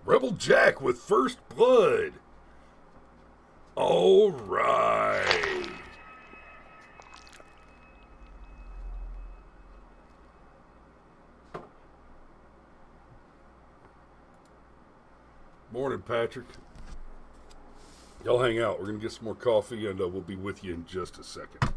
Rebel Jack with First Blood. All right. Morning, Patrick. Y'all hang out. We're going to get some more coffee, and we'll be with you in just a second.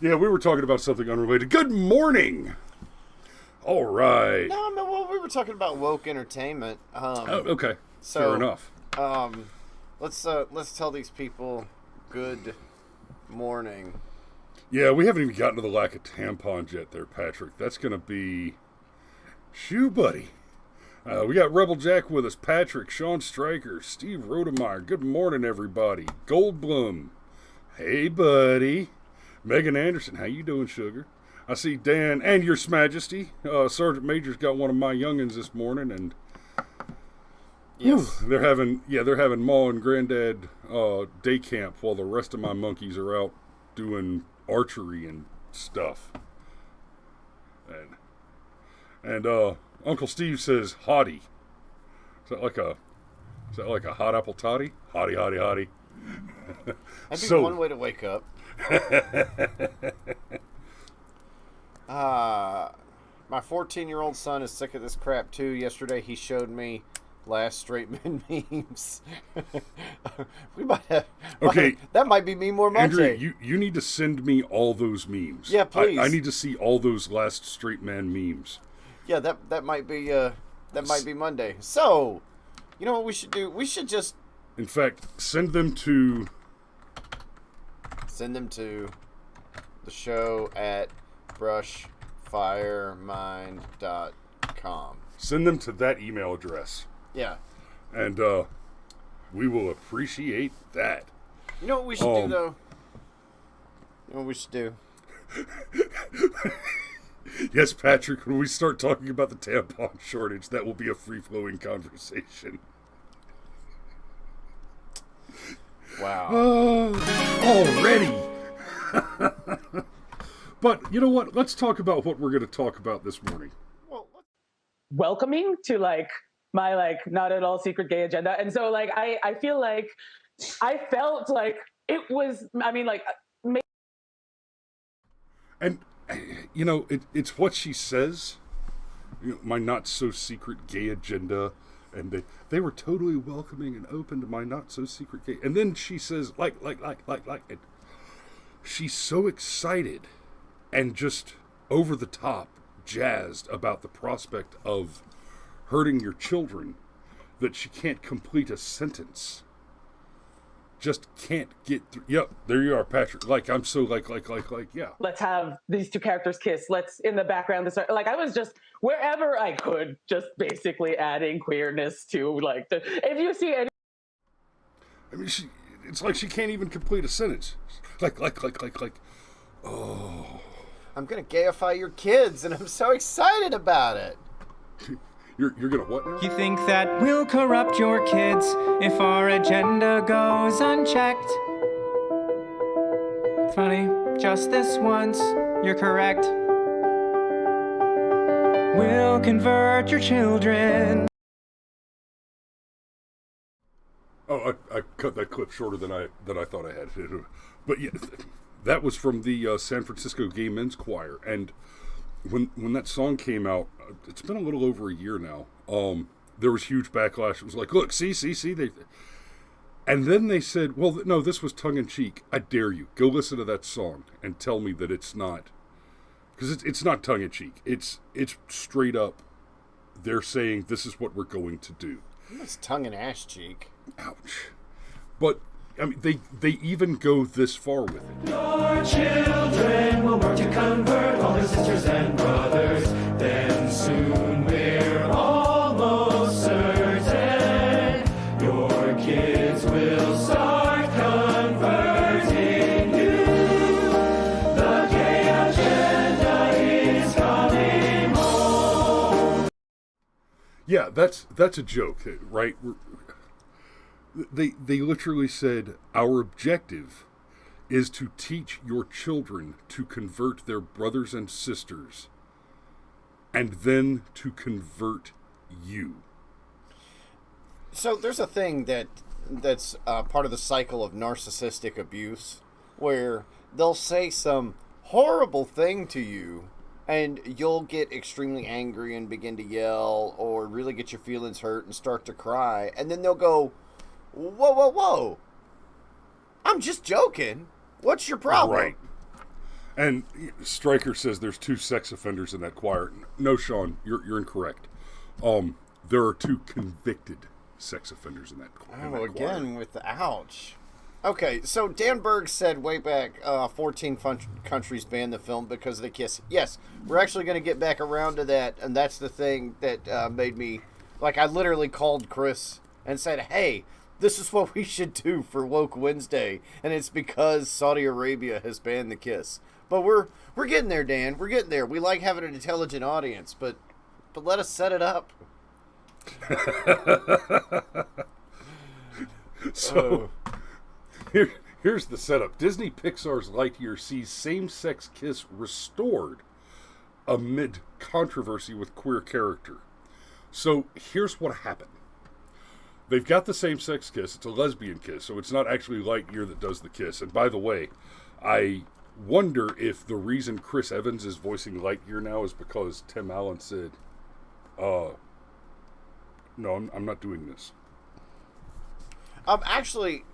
Yeah, we were talking about something unrelated. Good morning. All right. No, well, we were talking about woke entertainment. Okay. Fair enough. Let's tell these people good morning. Yeah, we haven't even gotten to the lack of tampons yet there, Patrick. That's going to be... Shoo, buddy. We got Rebel Jack with us, Patrick, Sean Stryker, Steve Rodemeyer. Good morning, everybody. Goldblum. Hey, buddy. Megan Anderson, how you doing, sugar? I see Dan and Your Majesty. Sergeant Major's got one of my youngins this morning, and yes, they're having Ma and Granddad day camp while the rest of my monkeys are out doing archery and stuff. And Uncle Steve says hottie. Is that like a hot apple toddy? Hottie, hottie, hottie. That'd be one way to wake up. My 14-year-old son is sick of this crap too. Yesterday he showed me last straight men memes. We might have. Okay, that might be me more Monday. Andrea, you need to send me all those memes. Yeah, please. I need to see all those last straight man memes. Yeah, that might be Monday. So, you know what we should do? We should just. In fact, send them to the show at brushfiremind.com. Send them to that email address. Yeah. And We will appreciate that. You know what we should do, though? You know what we should do? Yes, Patrick, when we start talking about the tampon shortage, that will be a free-flowing conversation. Wow. Already! But, you know what? Let's talk about what we're going to talk about this morning. Welcoming to, like, my, like, not at all secret gay agenda. And so, like, I feel like I felt like it was, I mean, like... And, you know, it's what she says. You know, my not-so-secret gay agenda. And they were totally welcoming and open to my not-so-secret gay... And then she says, like. And she's so excited and just over-the-top jazzed about the prospect of hurting your children that she can't complete a sentence. Just can't get through. Yep, there you are, Patrick. Like, I'm so like, yeah. Let's have these two characters kiss. Let's, in the background, this, like, I was just, wherever I could, just basically adding queerness to, like, if you see any... I mean, it's like she can't even complete a sentence. Like, oh. I'm going to gayify your kids, and I'm so excited about it. You're gonna what now? You think that we'll corrupt your kids if our agenda goes unchecked? Funny, just this once, you're correct. We'll convert your children. Oh, I cut that clip shorter than I thought I had. But yeah, that was from the San Francisco Gay Men's Choir, and when that song came out, it's been a little over a year now. There was huge backlash. It was like, look, see, they. And then they said, well, no, this was tongue in cheek. I dare you, go listen to that song and tell me that it's not, because it's not tongue in cheek. It's straight up. They're saying this is what we're going to do. It's tongue in ass cheek. Ouch. But I mean, they even go this far with it. Your children will work to convert all their sisters and brothers. Then soon we're almost certain your kids will start converting you. The gay agenda is coming home. Yeah, that's a joke, right? They literally said, our objective is to teach your children to convert their brothers and sisters, and then to convert you. So there's a thing that's part of the cycle of narcissistic abuse, where they'll say some horrible thing to you, and you'll get extremely angry and begin to yell, or really get your feelings hurt and start to cry, and then they'll go, whoa, I'm just joking. What's your problem? Right. And Stryker says there's 2 sex offenders in that choir. No, Sean, you're incorrect. There are 2 convicted sex offenders in that choir. Oh, again with the ouch. Okay, so Dan Berg said way back, 14 countries banned the film because they kiss. Yes, we're actually going to get back around to that, and that's the thing that made me, like, I literally called Chris and said, hey, this is what we should do for Woke Wednesday, and it's because Saudi Arabia has banned the kiss. But we're getting there, Dan. We're getting there. We like having an intelligent audience, but let us set it up. So, here's the setup. Disney Pixar's Lightyear sees same-sex kiss restored amid controversy with queer character. So, here's what happened. They've got the same-sex kiss. It's a lesbian kiss, so it's not actually Lightyear that does the kiss. And by the way, I wonder if the reason Chris Evans is voicing Lightyear now is because Tim Allen said, no, I'm not doing this. Actually,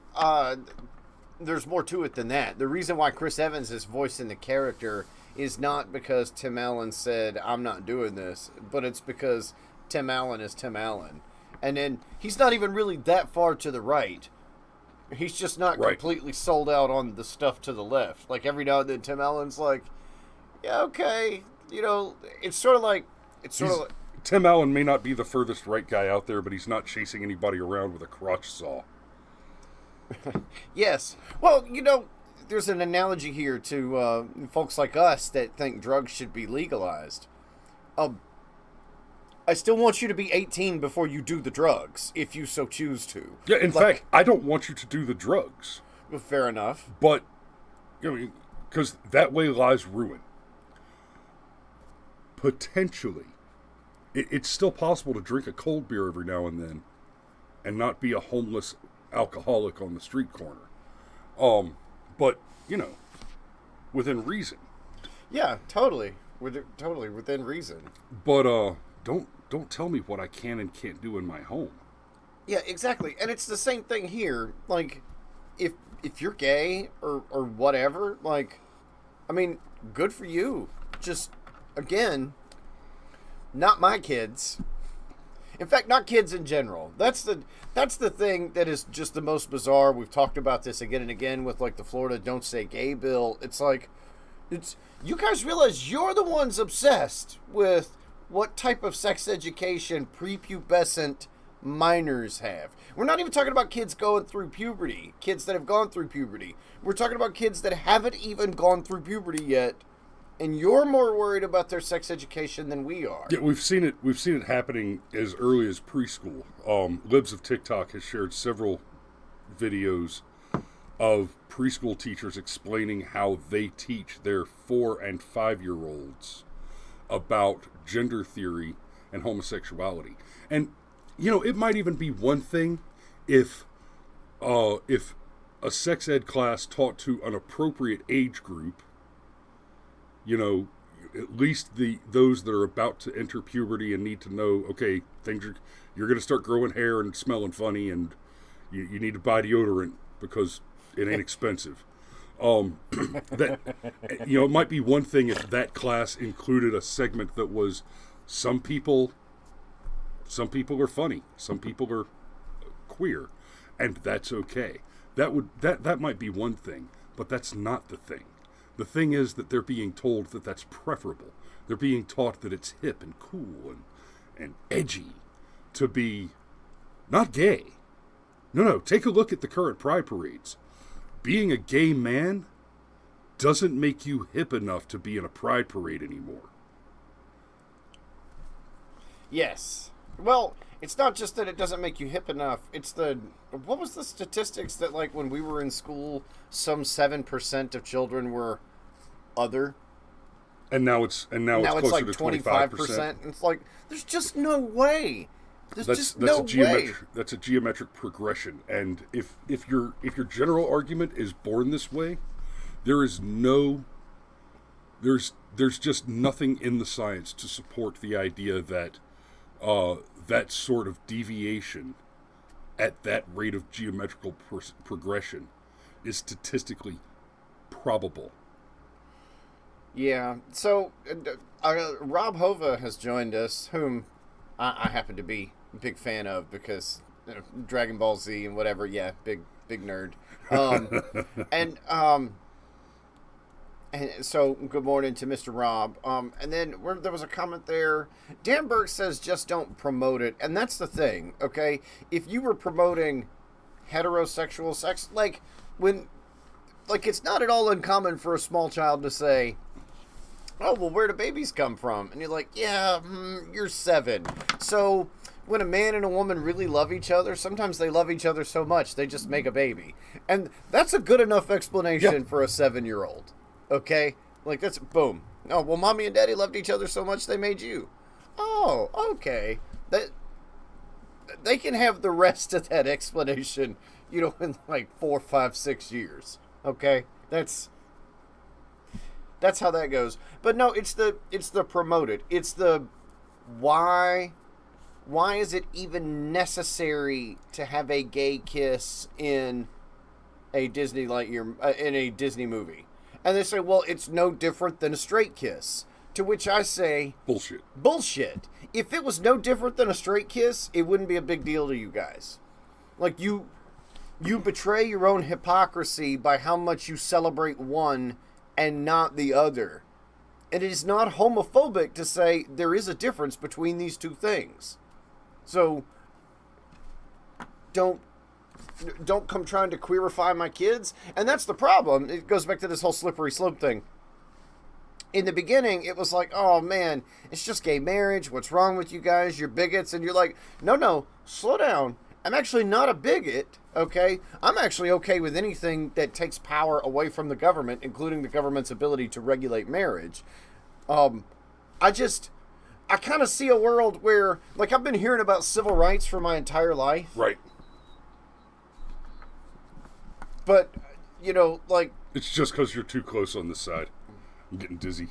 there's more to it than that. The reason why Chris Evans is voicing the character is not because Tim Allen said, I'm not doing this, but it's because Tim Allen is Tim Allen. And then he's not even really that far to the right. He's just not completely sold out on the stuff to the left. Like, every now and then Tim Allen's like, yeah, okay. You know, it's sort of like... Tim Allen may not be the furthest right guy out there, but he's not chasing anybody around with a crotch saw. Yes. Well, there's an analogy here to folks like us that think drugs should be legalized. I still want you to be 18 before you do the drugs, if you so choose to. Yeah, in fact, I don't want you to do the drugs. Well, fair enough. But, because that way lies ruin. Potentially, it's still possible to drink a cold beer every now and then and not be a homeless alcoholic on the street corner. But, within reason. Yeah, totally. Totally within reason. But, don't tell me what I can and can't do in my home. Yeah, exactly. And it's the same thing here. Like, if you're gay or whatever, like, I mean, good for you. Just, again, not my kids. In fact, not kids in general. That's the thing that is just the most bizarre. We've talked about this again and again with, like, the Florida Don't Say Gay bill. It's like, you guys realize you're the ones obsessed with what type of sex education prepubescent minors have. We're not even talking about kids going through puberty, kids that have gone through puberty. We're talking about kids that haven't even gone through puberty yet, and you're more worried about their sex education than we are. Yeah, we've seen it happening as early as preschool. Libs of TikTok has shared several videos of preschool teachers explaining how they teach their 4 and 5-year-olds about gender theory and homosexuality. And, it might even be one thing if a sex ed class taught to an appropriate age group, at least those that are about to enter puberty and need to know, okay, you're going to start growing hair and smelling funny, and you need to buy deodorant because it ain't expensive. That it might be one thing if that class included a segment that was some people are funny, some people are queer, and that's okay. That might be one thing, but that's not the thing. The thing is that they're being told that that's preferable. They're being taught that it's hip and cool and edgy to be not gay. No, take a look at the current pride parades. Being a gay man doesn't make you hip enough to be in a pride parade anymore. Yes. Well, it's not just that it doesn't make you hip enough. It's what was the statistics that, like, when we were in school, some 7% of children were other? And now it's closer like to 25%. It's like, there's just no way. That's a geometric progression, and if your general argument is born this way, there's just nothing in the science to support the idea that that sort of deviation at that rate of geometrical progression is statistically probable. Yeah. So Rob Hova has joined us, whom I happen to be a big fan of because Dragon Ball Z and whatever. Yeah, big nerd. And so good morning to Mr. Rob. And then there was a comment there. Dan Burke says just don't promote it, and that's the thing. Okay, if you were promoting heterosexual sex, like it's not at all uncommon for a small child to say, "Oh, well, where do babies come from?" And you're like, "Yeah, you're 7." So when a man and a woman really love each other, sometimes they love each other so much they just make a baby, and that's a good enough explanation for a 7-year-old. Okay, like that's boom. Oh, well, mommy and daddy loved each other so much they made you. Oh, okay. That they can have the rest of that explanation, in like 4, 5, 6 years. Okay, that's how that goes. But no, it's the promoted. It's the why is it even necessary to have a gay kiss in a Disney Lightyear in a Disney movie? And they say, well, it's no different than a straight kiss. To which I say, bullshit. If it was no different than a straight kiss, it wouldn't be a big deal to you guys. Like, you betray your own hypocrisy by how much you celebrate one and not the other. And it is not homophobic to say there is a difference between these two things. So, don't don't come trying to queerify my kids. And that's the problem. It goes back to this whole slippery slope thing. In the beginning, it was like, oh man, it's just gay marriage. What's wrong with you guys? You're bigots. And you're like, no, slow down. I'm actually not a bigot, okay? I'm actually okay with anything that takes power away from the government, including the government's ability to regulate marriage. I kind of see a world where, like, I've been hearing about civil rights for my entire life. Right. But, you know, like... It's just because you're too close on this side. I'm getting dizzy.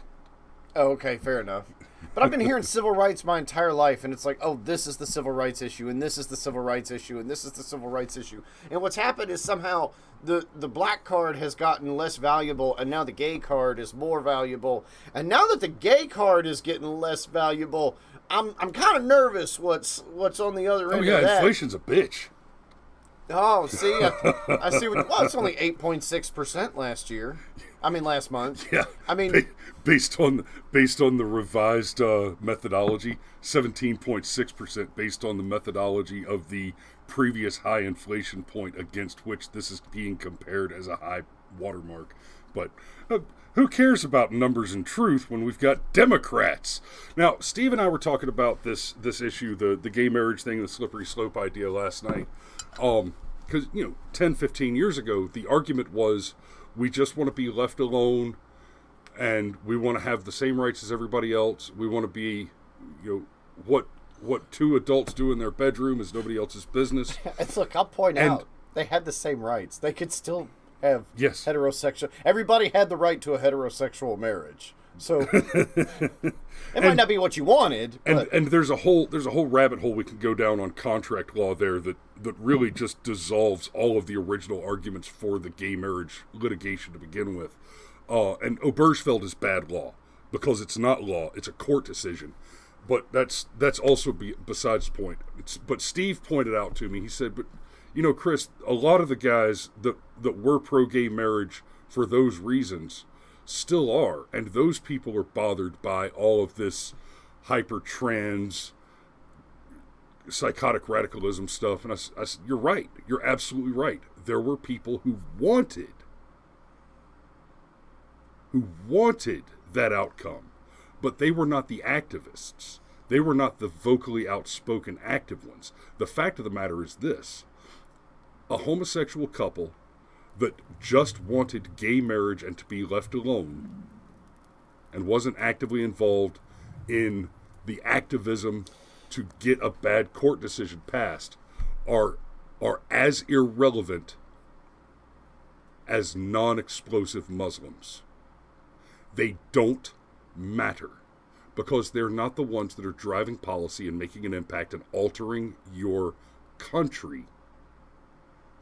Oh, okay, fair enough. But I've been hearing civil rights my entire life, and it's like, oh, this is the civil rights issue, and this is the civil rights issue, and this is the civil rights issue. And what's happened is somehow the black card has gotten less valuable, and now the gay card is more valuable. And now that the gay card is getting less valuable, I'm kind of nervous what's on the other end of that. Inflation's a bitch. Oh, see, I see. Well, it's only 8.6% last month. Yeah. I mean, based on the revised methodology, 17.6% based on the methodology of the previous high inflation point against which this is being compared as a high watermark. But who cares about numbers and truth when we've got Democrats? Now, Steve and I were talking about this issue, the gay marriage thing, the slippery slope idea last night. Because, 10, 15 years ago, the argument was we just want to be left alone and we want to have the same rights as everybody else. We want to be, what two adults do in their bedroom is nobody else's business. Look, I'll point out, they had the same rights. They could still have heterosexual. Everybody had the right to a heterosexual marriage. So it might not be what you wanted. And there's a whole rabbit hole we can go down on contract law there that really just dissolves all of the original arguments for the gay marriage litigation to begin with. And Obergefell is bad law because it's not law; it's a court decision. But that's also besides the point. But Steve pointed out to me. He said, "But Chris, a lot of the guys that were pro gay marriage for those reasons still are, and those people are bothered by all of this hyper trans psychotic radicalism stuff." And I said, you're right. You're absolutely right. There were people who wanted that outcome, but they were not the activists. They were not the vocally outspoken active ones. The fact of the matter is this: a homosexual couple that just wanted gay marriage and to be left alone and wasn't actively involved in the activism to get a bad court decision passed are as irrelevant as non-explosive Muslims. They don't matter because they're not the ones that are driving policy and making an impact and altering your country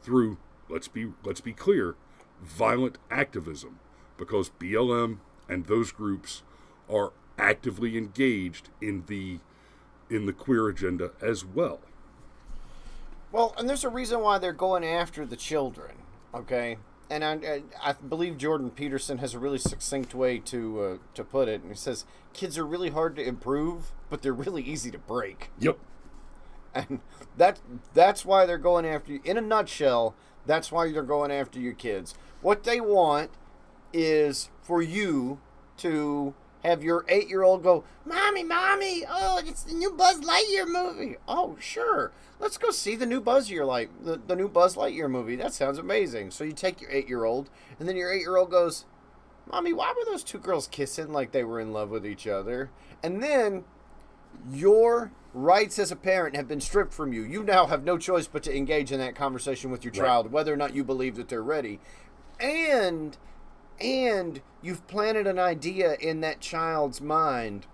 through, let's be clear, violent activism, because BLM and those groups are actively engaged in the queer agenda as well. Well, and there's a reason why they're going after the children, okay? And I believe Jordan Peterson has a really succinct way to put it. And he says, kids are really hard to improve, but they're really easy to break. Yep. And that's why they're going after you. In a nutshell, that's why they're going after your kids. What they want is for you to have your 8-year-old go, Mommy, oh, it's the new Buzz Lightyear movie. Oh, sure. Let's go see the new Buzz Lightyear movie. That sounds amazing. So you take your 8-year-old, and then your 8-year-old goes, Mommy, why were those two girls kissing like they were in love with each other? And then your rights as a parent have been stripped from you. You now have no choice but to engage in that conversation with your child, whether or not you believe that they're ready. And you've planted an idea in that child's mind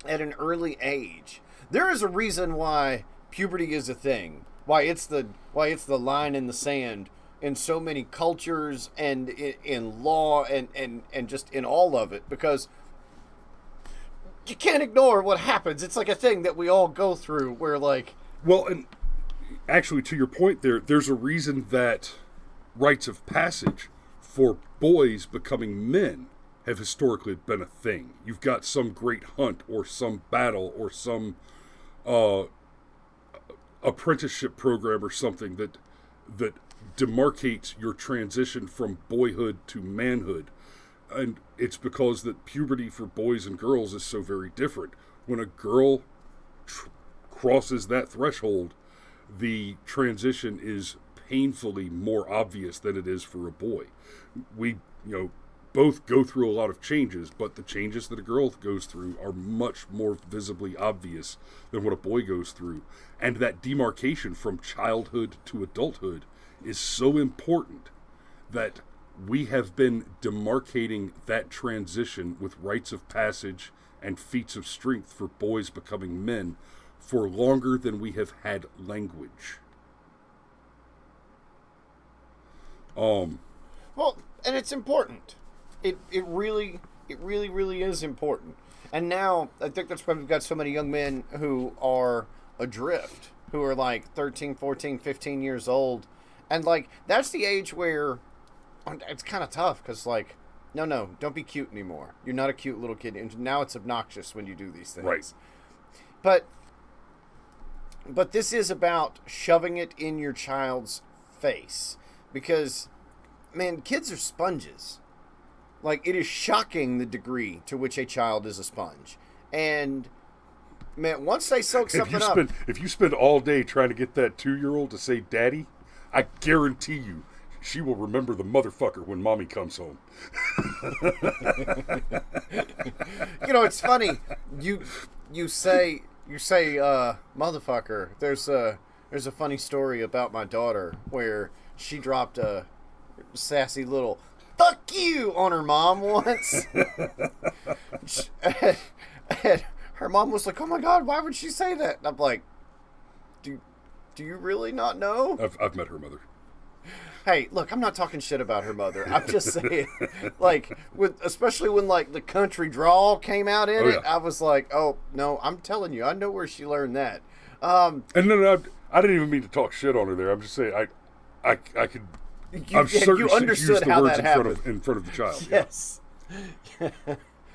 at an early age. There is a reason why puberty is a thing. Why it's the line in the sand in so many cultures and in law and just in all of it, because you can't ignore what happens. It's like a thing that we all go through where, like... Well, and actually, to your point there's a reason that rites of passage for boys becoming men have historically been a thing. You've got some great hunt or some battle or some apprenticeship program or something that demarcates your transition from boyhood to manhood. And it's because that puberty for boys and girls is so very different. When a girl crosses that threshold, the transition is painfully more obvious than it is for a boy. We, both go through a lot of changes, but the changes that a girl goes through are much more visibly obvious than what a boy goes through. And that demarcation from childhood to adulthood is so important that we have been demarcating that transition with rites of passage and feats of strength for boys becoming men for longer than we have had language. Well, and it's important. It really is important. And now, I think that's why we've got so many young men who are adrift, who are like 13, 14, 15 years old. And like, that's the age where it's kind of tough because like, no, don't be cute anymore. You're not a cute little kid. And now it's obnoxious when you do these things. Right. But this is about shoving it in your child's face. Because, man, kids are sponges. Like, it is shocking the degree to which a child is a sponge. And, man, once they soak something up... If you spend all day trying to get that 2-year-old to say daddy, I guarantee you she will remember the motherfucker when mommy comes home. It's funny. You say motherfucker. There's a funny story about my daughter where she dropped a sassy little "fuck you" on her mom once. and her mom was like, "Oh my God, why would she say that?" And I'm like, Do you really not know? I've met her mother. Hey, look, I'm not talking shit about her mother. I'm just saying, like, especially when like the country drawl came out in it, I was like, oh no, I'm telling you, I know where she learned that. And no, I didn't even mean to talk shit on her there. I'm just saying, I could. I'm certain you she understood used the how words that happened. in front of the child. Yes. Yeah.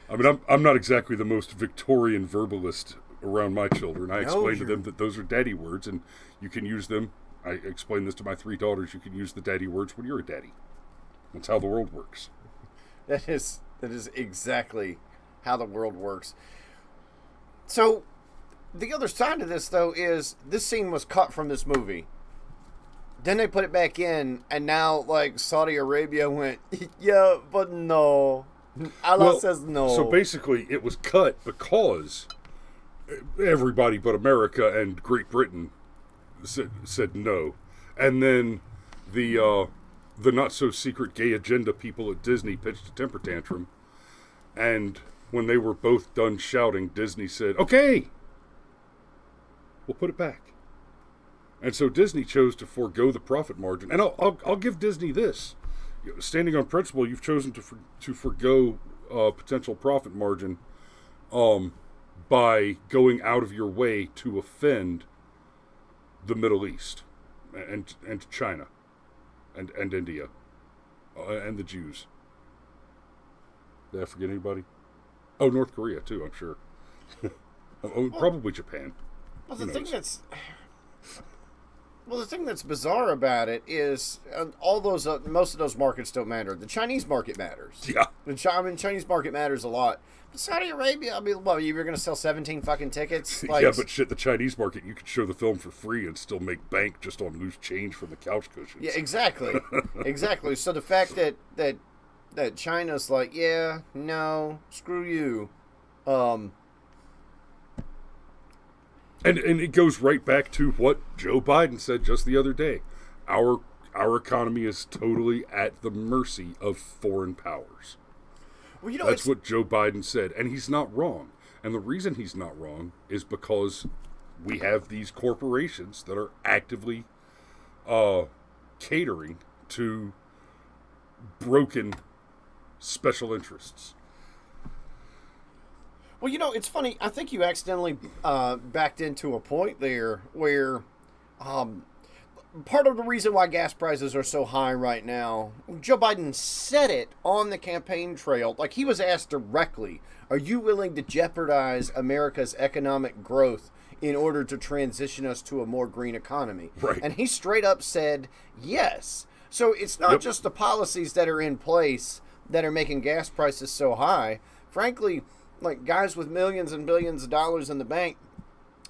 I mean, I'm not exactly the most Victorian verbalist around my children. I explain to them that those are daddy words, and you can use them. I explain this to my 3 daughters. You can use the daddy words when you're a daddy. That's how the world works. That is exactly how the world works. So, the other side of this, though, is this scene was cut from this movie. Then they put it back in, and now, like, Saudi Arabia went, yeah, but no. Allah says no. So basically, it was cut because everybody but America and Great Britain said no. And then the not-so-secret gay agenda people at Disney pitched a temper tantrum. And when they were both done shouting, Disney said, okay, we'll put it back. And so Disney chose to forego the profit margin. And I'll give Disney this. Standing on principle, you've chosen to forego potential profit margin by going out of your way to offend the Middle East and China and India and the Jews. Did I forget anybody? Oh, North Korea too, I'm sure. Probably Japan. Well, the thing that's bizarre about it is all those most of those markets don't matter. The Chinese market matters. Yeah. The Chinese market matters a lot. But Saudi Arabia, I mean, well, you're going to sell 17 fucking tickets? Like, yeah, but shit, the Chinese market, you could show the film for free and still make bank just on loose change from the couch cushions. Yeah, exactly. Exactly. So the fact that China's like, yeah, no, screw you. And it goes right back to what Joe Biden said just the other day. Our economy is totally at the mercy of foreign powers. Well, you know, that's what Joe Biden said, and he's not wrong. And the reason he's not wrong is because we have these corporations that are actively catering to broken special interests. Well, you know, it's funny. I think you accidentally backed into a point there where part of the reason why gas prices are so high right now, Joe Biden said it on the campaign trail. Like, he was asked directly, are you willing to jeopardize America's economic growth in order to transition us to a more green economy. Right. And he straight up said yes. So it's not just the policies that are in place that are making gas prices so high. Frankly, like guys with millions and billions of dollars in the bank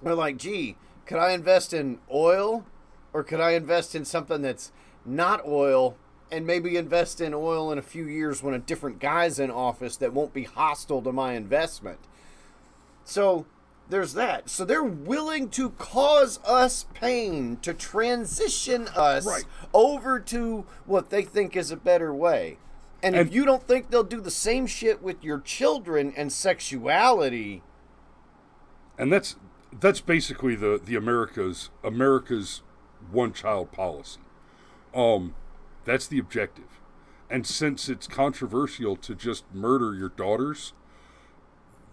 are like, gee, could I invest in oil, or could I invest in something that's not oil, and maybe invest in oil in a few years when a different guy's in office that won't be hostile to my investment? So there's that. So they're willing to cause us pain to transition us over to what they think is a better way. And if you don't think they'll do the same shit with your children and sexuality, and that's basically the America's one-child policy. That's the objective. And since it's controversial to just murder your daughters,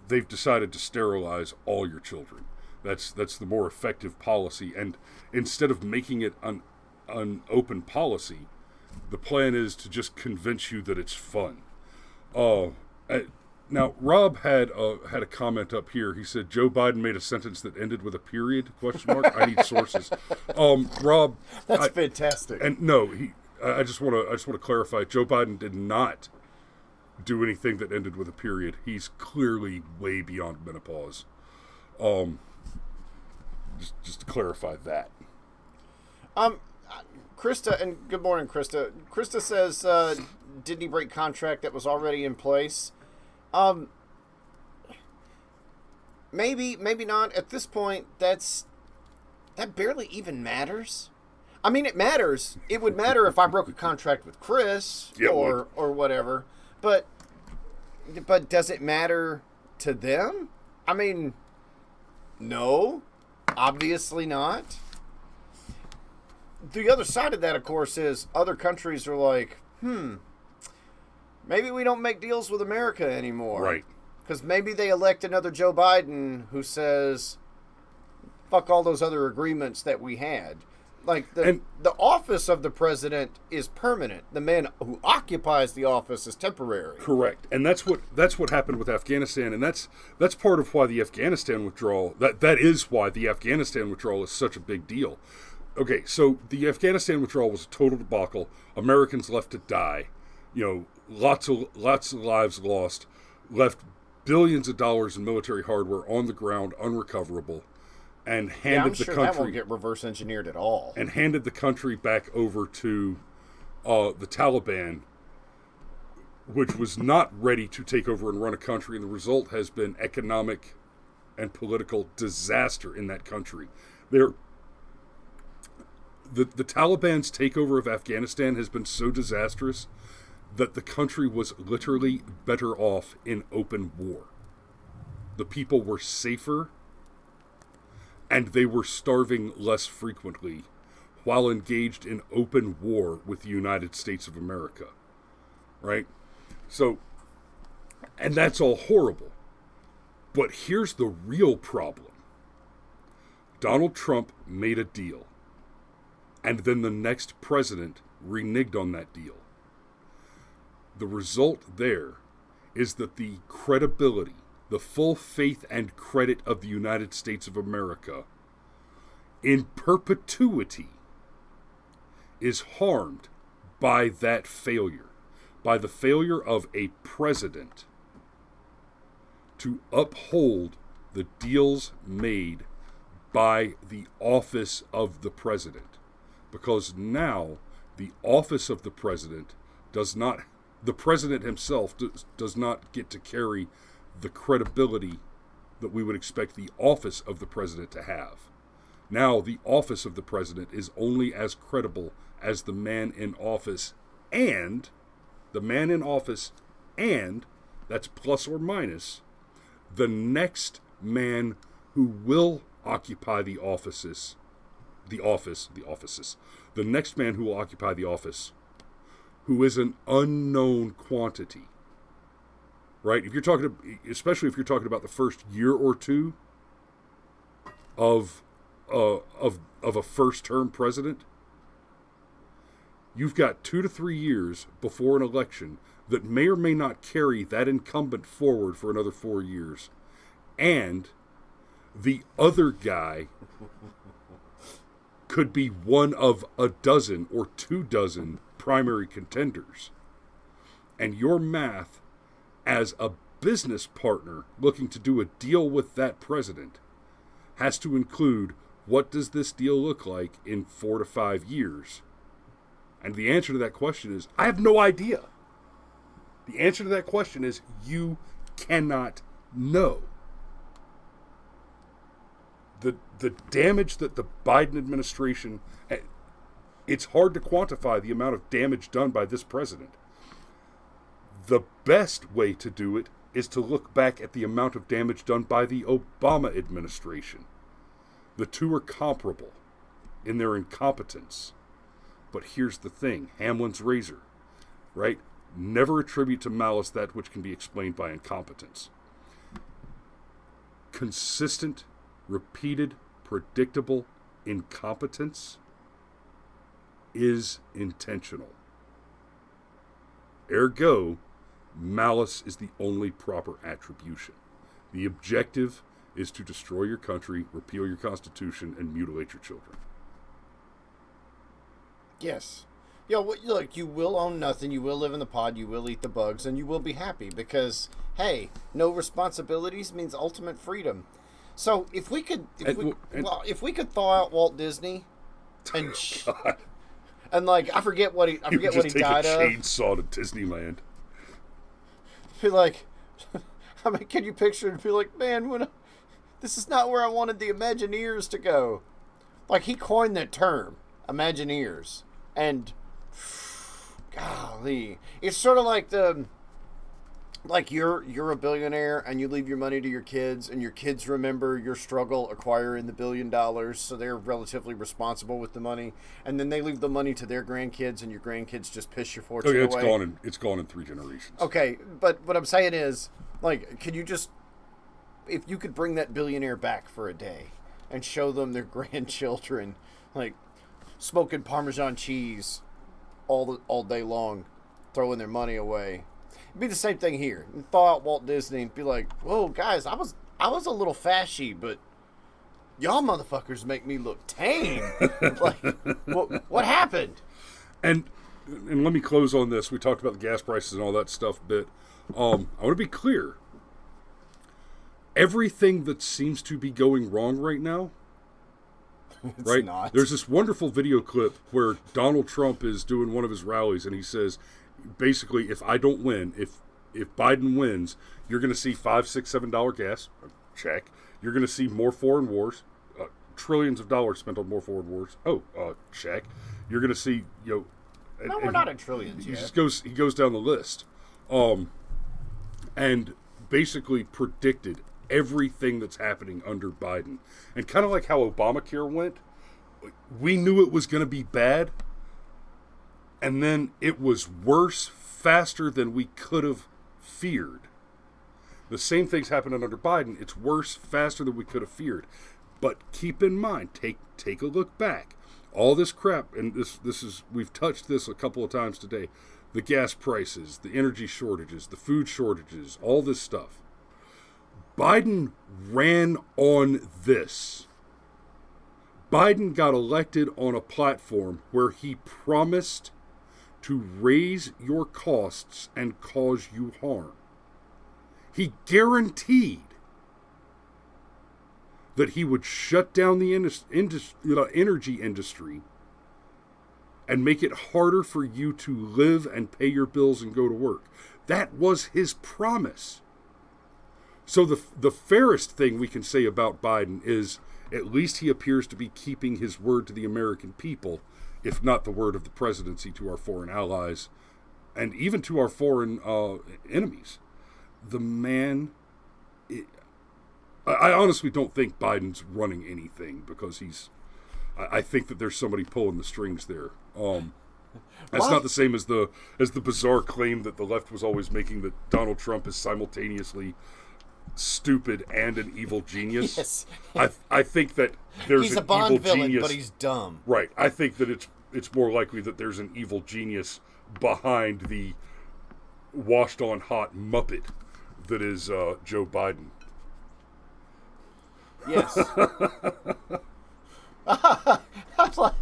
they've decided to sterilize all your children. That's the more effective policy. And instead of making it an open policy, the plan is to just convince you that it's fun. Now, Rob had a comment up here. He said Joe Biden made a sentence that ended with a period? ? I need sources. Rob, that's fantastic. And no, I just want to clarify. Joe Biden did not do anything that ended with a period. He's clearly way beyond menopause. Just to clarify that. Krista, and good morning, Krista. Krista says, didn't he break contract that was already in place? Maybe not. At this point, that barely even matters. I mean, it matters. It would matter if I broke a contract with Chris or whatever. But does it matter to them? I mean, no, obviously not. The other side of that, of course, is other countries are like, maybe we don't make deals with America anymore. Right. Because maybe they elect another Joe Biden who says, fuck all those other agreements that we had. Like, the office of the president is permanent. The man who occupies the office is temporary. Correct. And that's what happened with Afghanistan, and that's part of why the Afghanistan withdrawal, that is why the Afghanistan withdrawal is such a big deal. Okay, so the Afghanistan withdrawal was a total debacle. Americans left to die. Lots of lives lost. Left billions of dollars in military hardware on the ground, unrecoverable, and handed the country. That won't get reverse engineered at all. And handed the country back over to the Taliban, which was not ready to take over and run a country. And the result has been economic and political disaster in that country. The Taliban's takeover of Afghanistan has been so disastrous that the country was literally better off in open war. The people were safer, and they were starving less frequently while engaged in open war with the United States of America. Right? So, and that's all horrible. But here's the real problem. Donald Trump made a deal. And then the next president reneged on that deal. The result there is that the credibility, the full faith and credit of the United States of America in perpetuity is harmed by that failure, by the failure of a president to uphold the deals made by the office of the president. Because now the office of the president the president himself does not get to carry the credibility that we would expect the office of the president to have. Now the office of the president is only as credible as the man in office, and that's plus or minus, the next man who will occupy the next man who will occupy the office, who is an unknown quantity, right? Especially if you're talking about the first year or two of a first-term president, you've got 2 to 3 years before an election that may or may not carry that incumbent forward for another 4 years, and The other guy could be one of a dozen or 24 primary contenders. And your math as a business partner looking to do a deal with that president has to include, what does this deal look like in 4 to 5 years? And the answer to that question is, I have no idea. The answer to that question is, you cannot know. The damage that the Biden administration, it's hard to quantify the amount of damage done by this president. The best way to do it is to look back at the amount of damage done by the Obama administration. The two are comparable in their incompetence. But here's the thing, Hamlin's razor, right? Never attribute to malice that which can be explained by incompetence. Consistent, repeated, predictable incompetence is intentional. Ergo, malice is the only proper attribution. The objective is to destroy your country, repeal your constitution, and mutilate your children. Yes. Yeah, look, you will own nothing, you will live in the pod, you will eat the bugs, and you will be happy because, hey, no responsibilities means ultimate freedom. So if we could, if we could thaw out Walt Disney, and and like I forget what he died of. Take a chainsaw to Disneyland. Be like, I mean, can you picture it and be like, man, this is not where I wanted the Imagineers to go. Like he coined that term, Imagineers, and golly, it's sort of like you're a billionaire and you leave your money to your kids and your kids remember your struggle acquiring the $1 billion, so they're relatively responsible with the money, and then they leave the money to their grandkids and your grandkids just piss your fortune away. It's gone in 3 generations. Okay, but what I'm saying is, like, could you just, if you could bring that billionaire back for a day and show them their grandchildren, like, smoking Parmesan cheese all day long, throwing their money away. It'd be the same thing here. You thaw out Walt Disney and be like, whoa, guys, I was a little fashy, but y'all motherfuckers make me look tame. Like, what happened? And let me close on this. We talked about the gas prices and all that stuff, but I want to be clear. Everything that seems to be going wrong right now, It's right? not. There's this wonderful video clip where Donald Trump is doing one of his rallies, and he says, basically, if I don't win, if Biden wins, you're going to see $5, $6, $7 gas. Check. You're going to see more foreign wars, trillions of dollars spent on more foreign wars. Check. You're going to see, no, we're not in trillions yet. He goes down the list, and basically predicted everything that's happening under Biden, and kind of like how Obamacare went. We knew it was going to be bad. And then it was worse, faster than we could have feared. The same thing's happening under Biden. It's worse, faster than we could have feared. But keep in mind, take a look back. All this crap, and this is, we've touched this a couple of times today. The gas prices, the energy shortages, the food shortages, all this stuff. Biden ran on this. Biden got elected on a platform where he promised to raise your costs and cause you harm. He guaranteed that he would shut down the energy industry and make it harder for you to live and pay your bills and go to work. That was his promise. So the fairest thing we can say about Biden is, at least he appears to be keeping his word to the American people, if not the word of the presidency to our foreign allies, and even to our foreign enemies. The man, I honestly don't think Biden's running anything, because I think that there's somebody pulling the strings there. That's not the same as the bizarre claim that the left was always making, that Donald Trump is simultaneously stupid and an evil genius. Yes. I think that there's he's an a Bond evil villain, genius, but he's dumb. Right. I think that it's more likely that there's an evil genius behind the washed on hot Muppet that is Joe Biden. Yes. I'm like,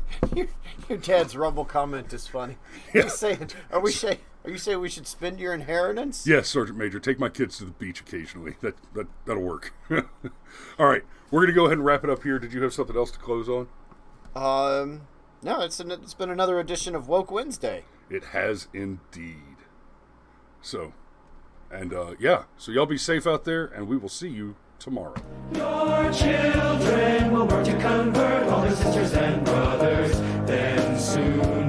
your dad's Rumble comment is funny. He's saying, are you saying we should spend your inheritance? Yes, Sergeant Major. Take my kids to the beach occasionally. That'll work. All right, we're gonna go ahead and wrap it up here. Did you have something else to close on? No. It's been another edition of Woke Wednesday. It has indeed. So, and so y'all be safe out there, and we will see you tomorrow. Your children will work to convert all their sisters and brothers. Then soon